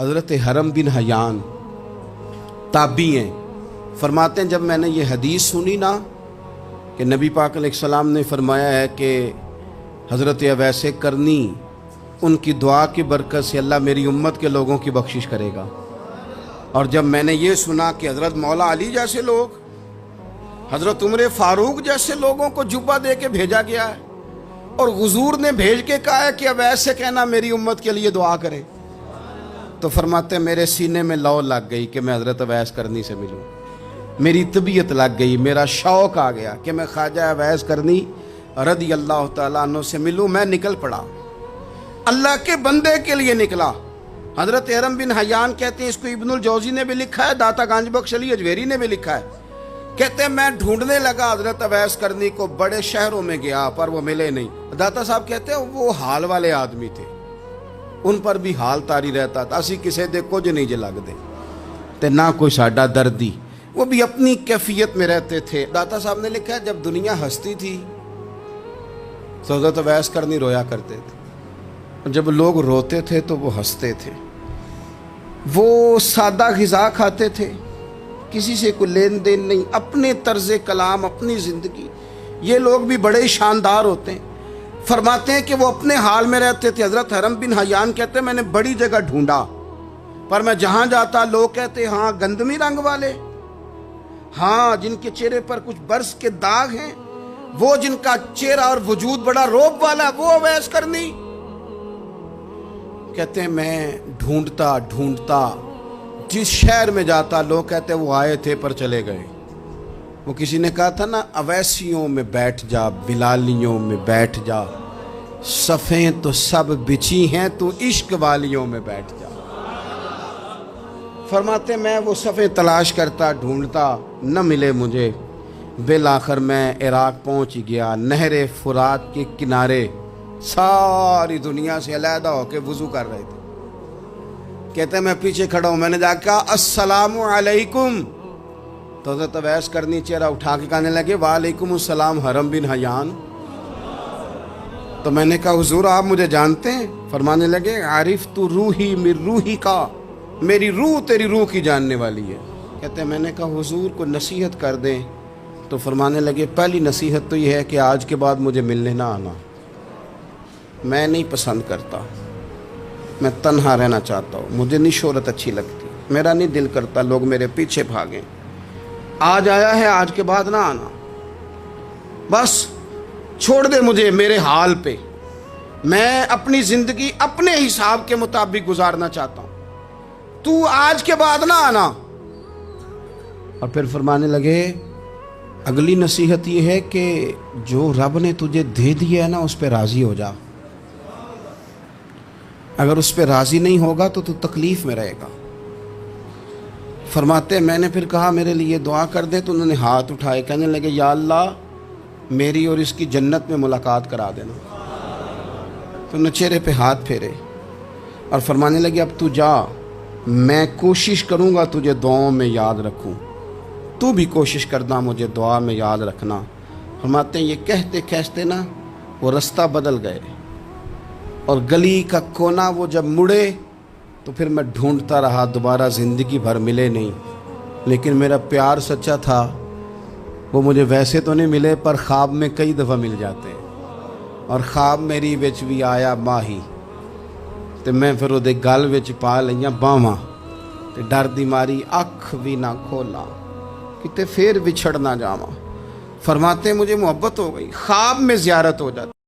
حضرت حرم بن حیان تابعی ہیں، فرماتے ہیں جب میں نے یہ حدیث سنی نا کہ نبی پاک علیہ السلام نے فرمایا ہے کہ حضرت اویس کرنی ان کی دعا کی برکت سے اللہ میری امت کے لوگوں کی بخشش کرے گا، اور جب میں نے یہ سنا کہ حضرت مولا علی جیسے لوگ، حضرت عمر فاروق جیسے لوگوں کو جبہ دے کے بھیجا گیا ہے، اور حضور نے بھیج کے کہا ہے کہ اویس سے کہنا میری امت کے لیے دعا کرے، تو فرماتے ہیں میرے سینے میں لو لگ گئی کہ میں حضرت اویس کرنی سے ملوں، میری طبیعت لگ گئی، میرا شوق آ گیا کہ میں خواجہ اویس کرنی رضی اللہ تعالیٰ عنہ سے ملوں۔ میں نکل پڑا، اللہ کے بندے کے لیے نکلا۔ حضرت حرم بن حیان کہتے ہیں، اس کو ابن الجوزی نے بھی لکھا ہے، داتا گنج بخش علی اجویری نے بھی لکھا ہے، کہتے ہیں میں ڈھونڈنے لگا حضرت اویس کرنی کو، بڑے شہروں میں گیا پر وہ ملے نہیں۔ داتا صاحب کہتے ہیں وہ حال والے آدمی تھے، ان پر بھی حال تاری رہتا تھا، اسی کسے دے کچھ نہیں جے لگ دے تے نہ کوئی ساڈا دردی، وہ بھی اپنی کیفیت میں رہتے تھے۔ داتا صاحب نے لکھا ہے جب دنیا ہستی تھی تو حضرت اویس کرنی رویا کرتے تھے، جب لوگ روتے تھے تو وہ ہنستے تھے، وہ سادہ غذا کھاتے تھے، کسی سے کوئی لین دین نہیں، اپنے طرز کلام، اپنی زندگی۔ یہ لوگ بھی بڑے شاندار ہوتے ہیں، فرماتے ہیں کہ وہ اپنے حال میں رہتے تھے۔ حضرت حرم بن حیان کہتے ہیں میں نے بڑی جگہ ڈھونڈا، پر میں جہاں جاتا لوگ کہتے ہاں گندمی رنگ والے، ہاں جن کے چہرے پر کچھ برس کے داغ ہیں، وہ جن کا چہرہ اور وجود بڑا روب والا، وہ اویس کرنی۔ کہتے ہیں میں ڈھونڈتا ڈھونڈتا جس شہر میں جاتا لوگ کہتے وہ آئے تھے پر چلے گئے۔ وہ کسی نے کہا تھا نا، اویسیوں میں بیٹھ جا، بلالیوں میں بیٹھ جا، صفیں تو سب بچھی ہیں، تو عشق والیوں میں بیٹھ جا۔ فرماتے میں وہ صفیں تلاش کرتا ڈھونڈتا، نہ ملے مجھے، بالآخر میں عراق پہنچ گیا، نہر فرات کے کنارے ساری دنیا سے علیحدہ ہو کے وضو کر رہے تھے۔ کہتے ہیں میں پیچھے کھڑا ہوں، میں نے جا کہا السلام علیکم، تو حضرت اویس کرنی چہرہ اٹھا کے کہنے لگے وعلیکم السلام حرم بن حیان۔ تو میں نے کہا حضور آپ مجھے جانتے ہیں؟ فرمانے لگے عارف تو روحی من روحی کا، میری روح تیری روح کی جاننے والی ہے۔ کہتے ہیں میں نے کہا حضور کو نصیحت کر دیں، تو فرمانے لگے پہلی نصیحت تو یہ ہے کہ آج کے بعد مجھے ملنے نہ آنا، میں نہیں پسند کرتا، میں تنہا رہنا چاہتا ہوں، مجھے نہیں شہرت اچھی لگتی، میرا نہیں دل کرتا لوگ میرے پیچھے بھاگیں، آج آیا ہے آج کے بعد نہ آنا، بس چھوڑ دے مجھے میرے حال پہ، میں اپنی زندگی اپنے حساب کے مطابق گزارنا چاہتا ہوں، تو آج کے بعد نہ آنا۔ اور پھر فرمانے لگے اگلی نصیحت یہ ہے کہ جو رب نے تجھے دے دیا ہے نا اس پہ راضی ہو جا، اگر اس پہ راضی نہیں ہوگا تو تکلیف میں رہے گا۔ فرماتے ہیں میں نے پھر کہا میرے لیے دعا کر دے، تو انہوں نے ہاتھ اٹھائے، کہنے لگے یا اللہ میری اور اس کی جنت میں ملاقات کرا دینا۔ تو انہوں نے چہرے پہ ہاتھ پھیرے اور فرمانے لگے اب تو جا، میں کوشش کروں گا تجھے دعاؤں میں یاد رکھوں، تو بھی کوشش کرنا مجھے دعا میں یاد رکھنا۔ فرماتے ہیں یہ کہتے کہتے نا وہ رستہ بدل گئے، اور گلی کا کونا وہ جب مڑے تو پھر میں ڈھونڈتا رہا، دوبارہ زندگی بھر ملے نہیں، لیکن میرا پیار سچا تھا، وہ مجھے ویسے تو نہیں ملے پر خواب میں کئی دفعہ مل جاتے، اور خواب میری وچ بھی آیا ماہی، تو میں پھر وہ گل وچ پا لئیاں باواں، تے ڈر دی ماری اکھ بھی نہ کھولا کتے پھر بچھڑ نہ جاواں۔ فرماتے مجھے محبت ہو گئی، خواب میں زیارت ہو جاتی۔